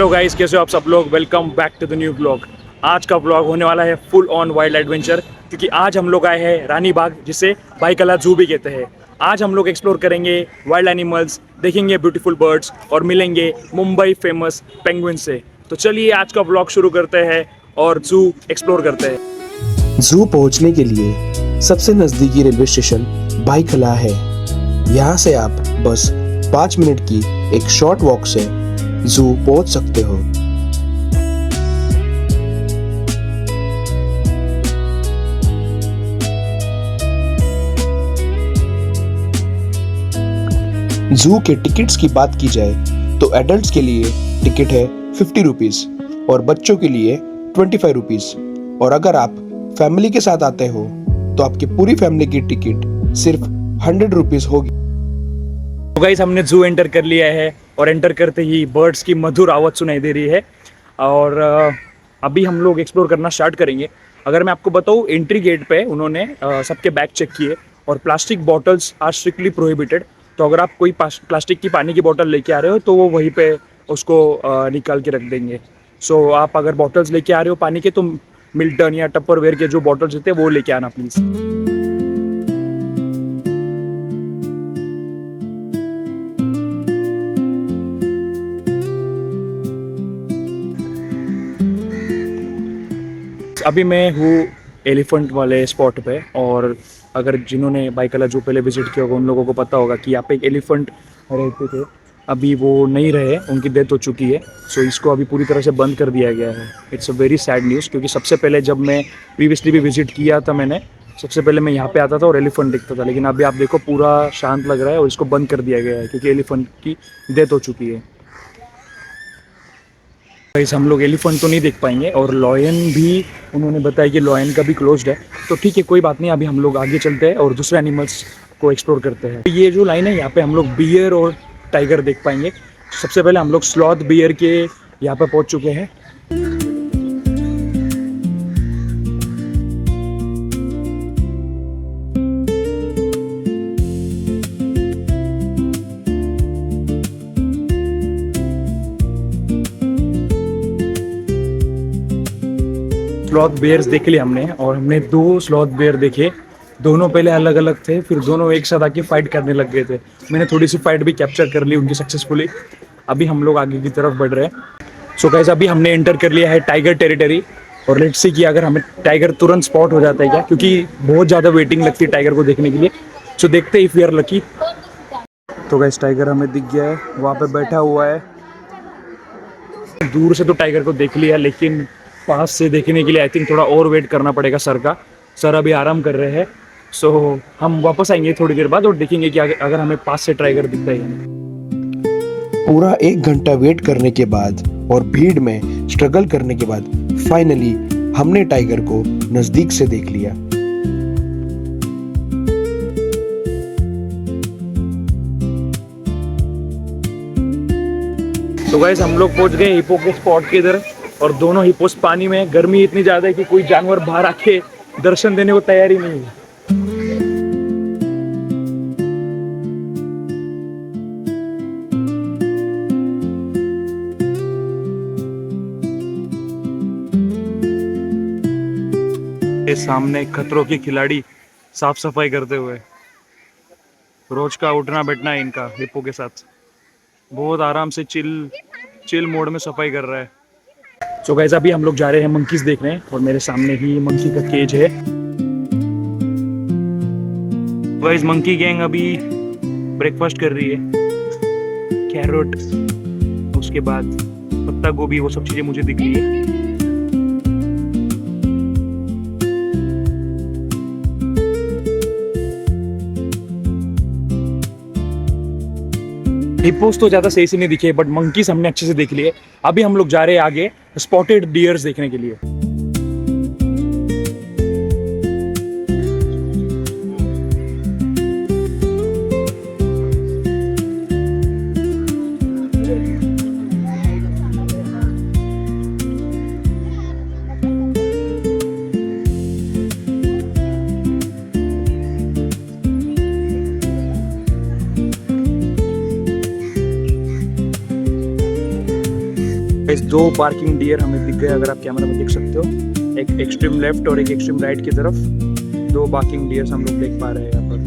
Hello guys, कैसे हो आप सब लोग। Welcome back to the new blog. आज का ब्लॉग होने वाला है फुल ऑन वाइल्ड एडवेंचर, क्योंकि आज हम लोग आए हैं रानी बाग, जिसे बाईकला जू भी कहते हैं। आज हम लोग एक्सप्लोर करेंगे वाइल्ड एनिमल्स, देखेंगे ब्यूटीफुल बर्ड्स और मिलेंगे मुंबई फेमस पेंगुइन से। तो चलिए आज का ब्लॉग शुरू करते हैं और जू एक्सप्लोर करते हैं। जू पहुंचने के लिए सबसे नजदीकी रेलवे स्टेशन भाईखला है। यहाँ से आप बस 5 मिनट की एक शॉर्ट वॉक से जू पहुंच सकते हो। जू के टिकट्स की बात की जाए तो एडल्ट्स के लिए टिकट है 50 रुपीज और बच्चों के लिए 25 रुपीज। और अगर आप फैमिली के साथ आते हो तो आपकी पूरी फैमिली की टिकट सिर्फ 100 रुपीज होगी। तो गाइस, हमने जू एंटर कर लिया है और एंटर करते ही बर्ड्स की मधुर आवाज़ सुनाई दे रही है। और अभी हम लोग एक्सप्लोर करना स्टार्ट करेंगे। अगर मैं आपको बताऊँ, एंट्री गेट पे उन्होंने सबके बैग चेक किए और plastic bottles are strictly prohibited. तो अगर आप कोई प्लास्टिक की पानी की बोतल लेके आ रहे हो तो वो वहीं पे उसको निकाल के रख देंगे। सो आप अगर बॉटल्स लेके आ रहे हो पानी के, तो मिल्टन या टप्परवेयर के जो बॉटल्स होते हैं वो लेके आना प्लीज़। अभी मैं हूँ एलिफेंट वाले स्पॉट पे, और अगर जिन्होंने बाईकला जू पहले विजिट किया होगा उन लोगों को पता होगा कि यहाँ पे एक एलिफेंट रहते थे। अभी वो नहीं रहे, उनकी डेथ हो चुकी है। सो इसको अभी पूरी तरह से बंद कर दिया गया है। It's a very sad news, क्योंकि सबसे पहले जब मैं प्रीवियसली भी विजिट किया था मैंने, सबसे पहले मैं यहाँ पे आता था और एलिफेंट दिखता था। लेकिन अभी आप देखो पूरा शांत लग रहा है और इसको बंद कर दिया गया है क्योंकि एलिफेंट की डेथ हो चुकी है। गाइस, हम लोग एलिफेंट तो नहीं देख पाएंगे और लॉयन भी उन्होंने बताया कि लॉयन का भी क्लोज्ड है। तो ठीक है, कोई बात नहीं, अभी हम लोग आगे चलते हैं और दूसरे एनिमल्स को एक्सप्लोर करते हैं। ये जो लाइन है यहाँ पे हम लोग बियर और टाइगर देख पाएंगे। सबसे पहले हम लोग स्लॉथ बियर के यहाँ पे पहुँच चुके हैं। स्लॉथ बेयर्स देख लिए हमने, और हमने 2 स्लॉथ बेयर देखे। दोनों पहले अलग अलग थे, फिर दोनों एक साथ आके फाइट करने लग गए थे। मैंने थोड़ी सी फाइट भी कैप्चर कर ली उनकी सक्सेसफुली। अभी हम लोग आगे की तरफ बढ़ रहे हैं। सो गाइस, अभी हमने एंटर कर लिया है टाइगर टेरिटरी, और लेट्स सी कि अगर हमें टाइगर तुरंत स्पॉट हो जाता है क्या, क्योंकि बहुत ज़्यादा वेटिंग लगती है टाइगर को देखने के लिए। सो देखते हैं इफ वी आर लकी। तो गाइस, टाइगर हमें दिख गया है, वहाँ पे बैठा हुआ है। दूर से तो टाइगर को देख लिया, लेकिन पास से देखने के लिए आई थिंक थोड़ा और वेट करना पड़ेगा सर का। सर अभी आराम कर रहे हैं। सो हम वापस आएंगे थोड़ी देर बाद और देखेंगे कि अगर हमें पास से टाइगर दिखता है। पूरा 1 घंटा वेट करने के बाद और भीड़ में स्ट्रगल करने के बाद फाइनली हमने टाइगर को नजदीक से देख लिया। तो गाइस, हम लोग पहुंच गए हिप्पो के स्पॉट के इधर, और दोनों हिप्पोस पानी में। गर्मी इतनी ज़्यादा है कि कोई जानवर बाहर आके दर्शन देने को तैयार ही नहीं है। ये सामने खतरों के खिलाड़ी साफ सफाई करते हुए, रोज का उठना बैठना है इनका हिप्पो के साथ। बहुत आराम से चिल मोड में सफाई कर रहा है। सो गाइस, अभी हम लोग जा रहे हैं मंकीज देखने, और मेरे सामने ही मंकी का केज है। गाइस, मंकी गैंग अभी ब्रेकफास्ट कर रही है। कैरोट, उसके बाद पत्ता गोभी, वो सब चीजें मुझे दिख रही है। हिप्पोस तो ज़्यादा सही से नहीं दिखे, बट मंकीज हमने अच्छे से देख लिए। अभी हम लोग जा रहे हैं आगे स्पॉटेड डियर्स देखने के लिए। दो पार्किंग डियर हमें दिख गए, अगर आप कैमरा में देख सकते हो, एक एक्सट्रीम लेफ्ट और एक एक्सट्रीम राइट की तरफ। दो पार्किंग डियर्स हम लोग देख पा रहे हैं यहाँ पर।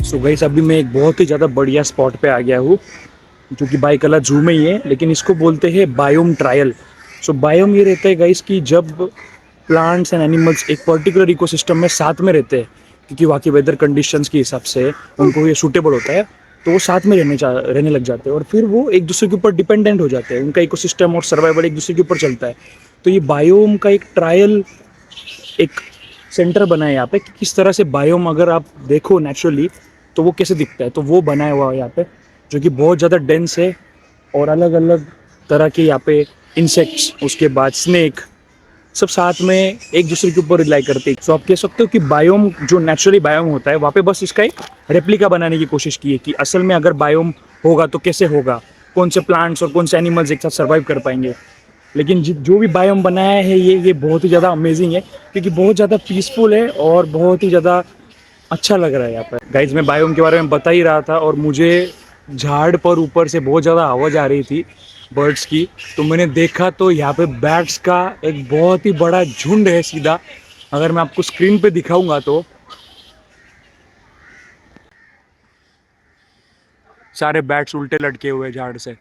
सो गाइस, अभी मैं एक बहुत ही ज़्यादा बढ़िया स्पॉट पे आ गया हूँ, जो कि बाइकला जू में ही है, लेकिन इसको बोलते हैं बायोम ट्रायल। सो बायोम ये रहता है गाइस कि जब प्लांट्स एंड एनिमल्स एक पर्टिकुलर इकोसिस्टम में साथ में रहते हैं, क्योंकि वहाँ की वेदर कंडीशंस के हिसाब से उनको ये सूटेबल होता है, तो वो साथ में रहने लग जाते हैं और फिर वो एक दूसरे के ऊपर डिपेंडेंट हो जाते हैं। उनका इकोसिस्टम और सर्वाइवल एक दूसरे के ऊपर चलता है। तो ये बायोम का एक ट्रायल एक सेंटर बना है यहाँ पे कि किस तरह से बायोम अगर आप देखो नेचुरली तो वो कैसे दिखता है। तो वो बनाया हुआ है यहाँ पे, जो कि बहुत ज़्यादा डेंस है और अलग अलग तरह के यहाँ पे इंसेक्ट्स, उसके बाद स्नेक, सब साथ में एक दूसरे के ऊपर रिलाई करते हैं। सो आप कह सकते हो कि बायोम जो नेचुरली बायोम होता है, वहाँ पे बस इसका एक रेप्लिका बनाने की कोशिश की है कि असल में अगर बायोम होगा तो कैसे होगा, कौन से प्लांट्स और कौन से एनिमल्स एक साथ सर्वाइव कर पाएंगे। लेकिन जो भी बायोम बनाया है ये बहुत ही ज़्यादा अमेजिंग है, क्योंकि बहुत ज़्यादा पीसफुल है और बहुत ही ज़्यादा अच्छा लग रहा है यहाँ पर। गाइज, मैं बायोम के बारे में बता ही रहा था और मुझे झाड़ पर ऊपर से बहुत ज़्यादा आवाज़ आ रही थी बर्ड्स की, तो मैंने देखा तो यहाँ पे बैट्स का एक बहुत ही बड़ा झुंड है सीधा। अगर मैं आपको स्क्रीन पे दिखाऊंगा तो सारे बैट्स उल्टे लटके हुए झाड़ से,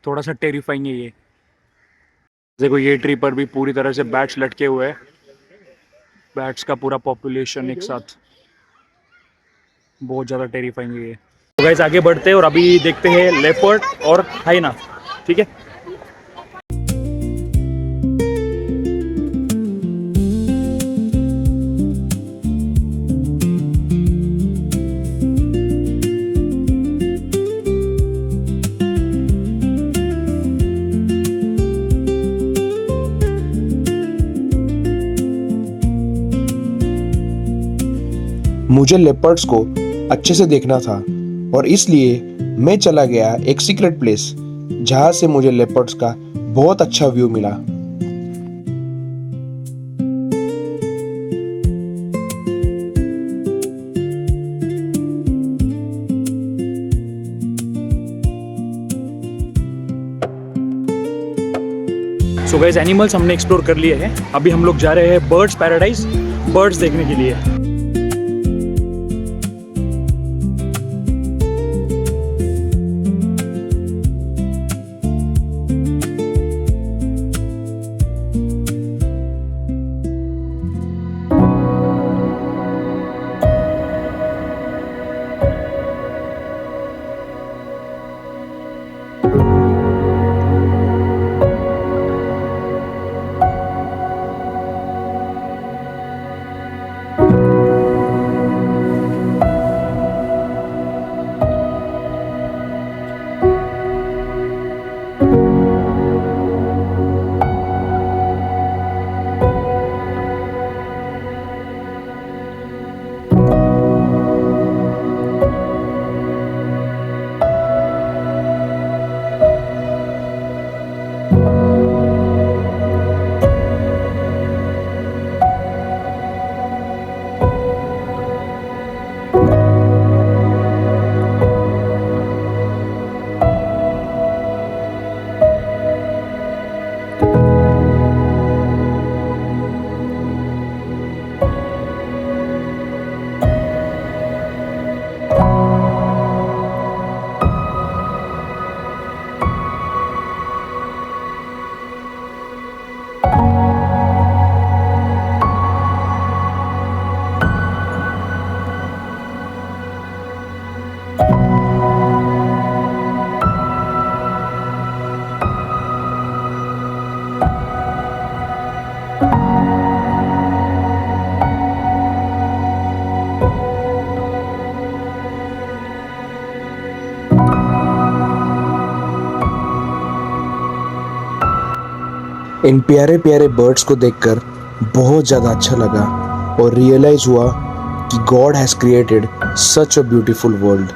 थोड़ा सा टेरिफाइंग है ये। देखो ये ट्री पर भी पूरी तरह से बैट्स लटके हुए हैं, बैट्स का पूरा पॉपुलेशन एक साथ, बहुत ज़्यादा टेरिफाइंग है ये। तो गाइस आगे बढ़ते हैं और अभी देखते हैं लेपर्ड और हाइना, ठीक है। मुझे लेपर्ड्स को अच्छे से देखना था और इसलिए मैं चला गया एक सीक्रेट प्लेस जहां से मुझे लेपर्ड्स का बहुत अच्छा व्यू मिला। सो गाइस, एनिमल्स हमने एक्सप्लोर कर लिए हैं, अभी हम लोग जा रहे हैं बर्ड्स पैराडाइज, बर्ड्स देखने के लिए। इन प्यारे प्यारे बर्ड्स को देखकर बहुत ज़्यादा अच्छा लगा और रियलाइज़ हुआ कि God has created such a beautiful world.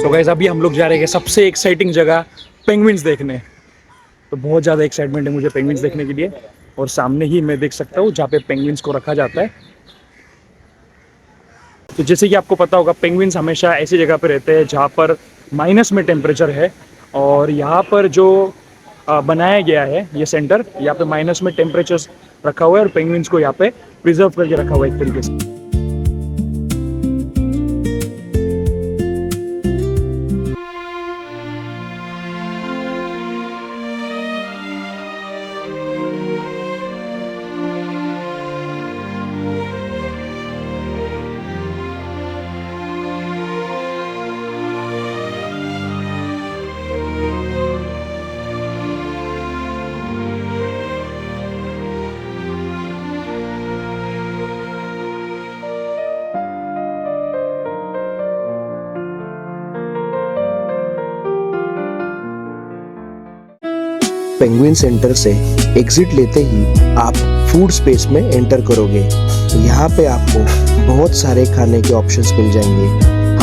तो गाइस अभी हम लोग जा रहे हैं सबसे एक्साइटिंग जगह पेंगुइन्स देखने। तो बहुत ज़्यादा एक्साइटमेंट है मुझे पेंगुइन्स देखने के लिए। और सामने ही मैं देख सकता हूँ जहाँ पे पेंगुइन्स को रखा जाता है। तो जैसे कि आपको पता होगा पेंगुइन्स हमेशा ऐसी जगह पे रहते हैं जहाँ पर माइनस में टेम्परेचर है। और यहाँ पर जो बनाया गया है ये सेंटर, यहाँ पे माइनस में टेम्परेचर रखा हुआ है और पेंगुइन्स को यहाँ पे प्रिजर्व करके रखा हुआ है एक तरीके से। पेंगुइन सेंटर से एग्जिट लेते ही आप फूड स्पेस में एंटर करोगे। यहाँ पे आपको बहुत सारे खाने के ऑप्शंस मिल जाएंगे।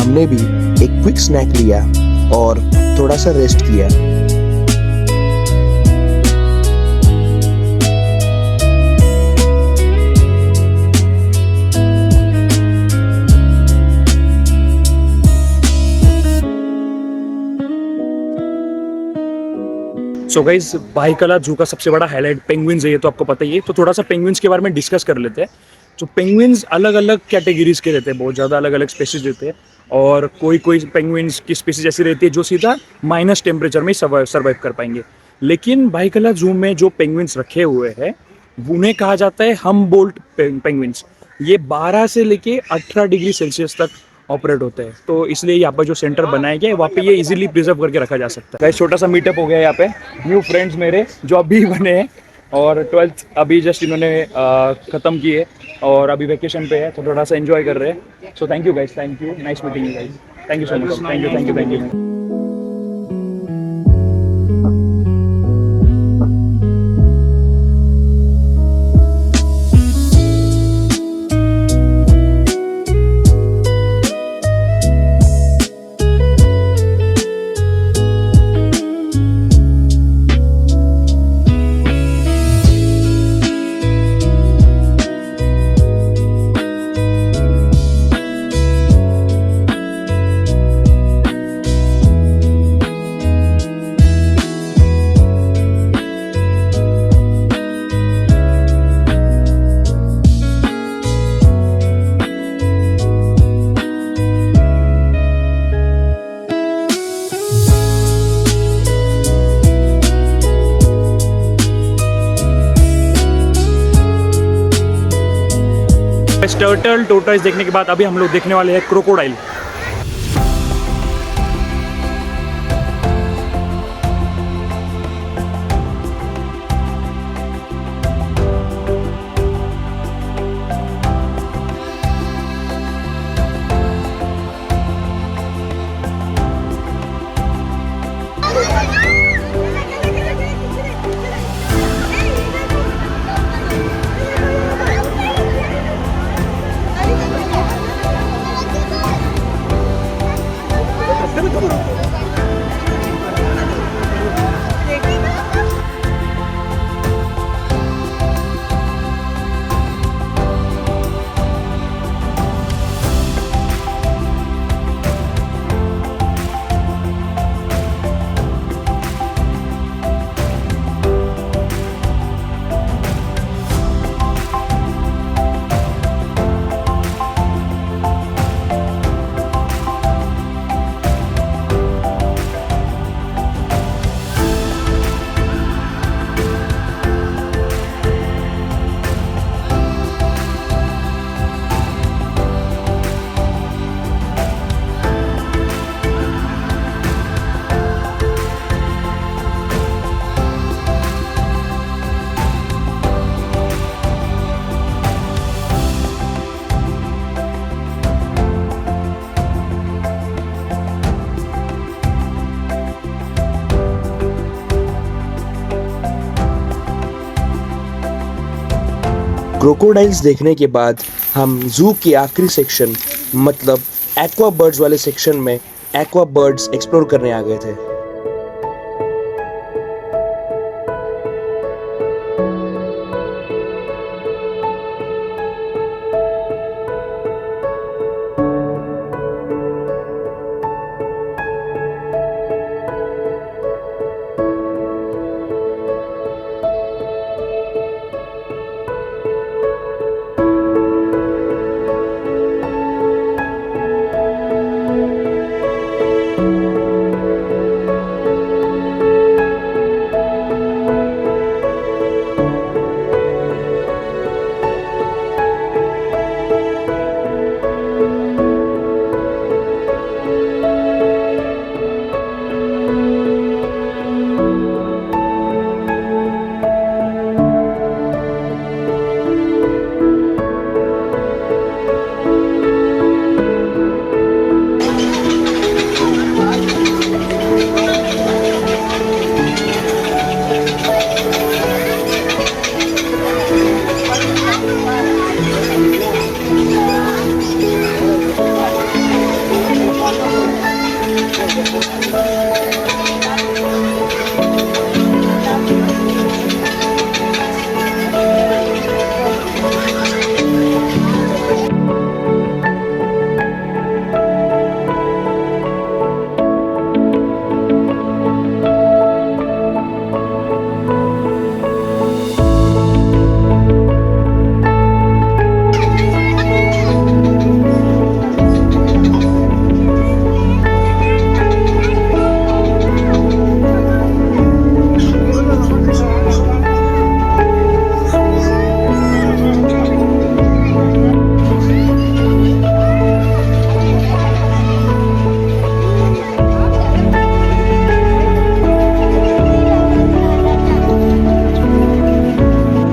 हमने भी एक क्विक स्नैक लिया और थोड़ा सा रेस्ट किया। सो गाइज भाईकला जू का सबसे बड़ा हाईलाइट पेंगुइन्स है, ये तो आपको पता ही है। तो थोड़ा सा पेंगुइन्स के बारे में डिस्कस कर लेते हैं। तो पेंगुइन्स अलग अलग कैटेगरीज के रहते हैं, बहुत ज़्यादा अलग अलग स्पेसीज रहते हैं। और कोई कोई पेंगुइन्स की स्पेसीज ऐसी रहती है जो सीधा माइनस टेम्परेचर में सर्वाइव कर पाएंगे। लेकिन भाईकला जू में जो पेंगुइन्स रखे हुए हैं उन्हें कहा जाता है हमबोल्ट पेंगुइन्स। ये 12 से लेके 18 डिग्री सेल्सियस तक ऑपरेट होते हैं। तो इसलिए यहाँ पर जो सेंटर बनाया गया है वहाँ पे ये इजीली प्रिजर्व करके रखा जा सकता है। गाइस छोटा सा मीटअप हो गया यहाँ पे, न्यू फ्रेंड्स मेरे जो अभी बने हैं और 12th अभी जस्ट इन्होंने ख़त्म की है और अभी वेकेशन पे है, तो थोड़ा सा एंजॉय कर रहे हैं। So thank you guys, thank you, nice meeting you guys, thank you so much, thank you thank you thank you. Turtle tortoise देखने के बाद अभी हम लोग देखने वाले हैं क्रोकोडाइल। क्रोकोडाइल्स देखने के बाद हम जू के आखिरी सेक्शन मतलब एक्वा बर्ड्स वाले सेक्शन में एक्वा बर्ड्स एक्सप्लोर करने आ गए थे।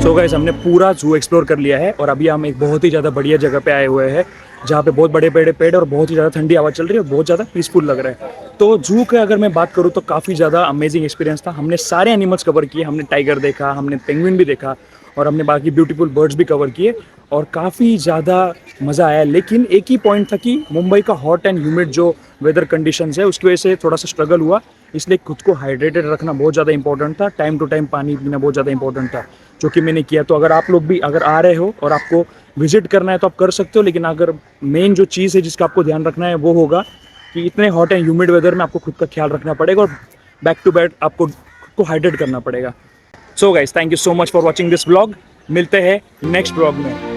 सो गाइस हमने पूरा जू एक्सप्लोर कर लिया है और अभी हम एक बहुत ही ज़्यादा बढ़िया जगह पे आए हुए हैं जहाँ पे बहुत बड़े बड़े पेड़ और बहुत ही ज़्यादा ठंडी हवा चल रही है और बहुत ज़्यादा पीसफुल लग रहा है। तो जू का अगर मैं बात करूँ तो काफ़ी ज़्यादा अमेजिंग एक्सपीरियंस था। हमने सारे एनिमल्स कवर किए, हमने टाइगर देखा, हमने पेंगुइन भी देखा और हमने बाकी ब्यूटीफुल बर्ड्स भी कवर किए और काफ़ी ज़्यादा मज़ा आया। लेकिन एक ही पॉइंट था कि मुंबई का हॉट एंड ह्यूमिड जो वेदर कंडीशंस है उसकी वजह से थोड़ा सा स्ट्रगल हुआ, इसलिए खुद को हाइड्रेटेड रखना बहुत ज़्यादा इंपॉर्टेंट था। टाइम टू टाइम पानी पीना बहुत ज़्यादा इंपॉर्टेंट था, जो कि मैंने किया। तो अगर आप लोग भी अगर आ रहे हो और आपको विजिट करना है तो आप कर सकते हो, लेकिन अगर मेन जो चीज़ है जिसका आपको ध्यान रखना है वो होगा कि इतने हॉट एंड ह्यूमिड वेदर में आपको खुद का ख्याल रखना पड़ेगा और बैक टू बैक आपको खुद को हाइड्रेट करना पड़ेगा। So guys, thank you so much for watching this vlog. मिलते हैं नेक्स्ट व्लॉग में।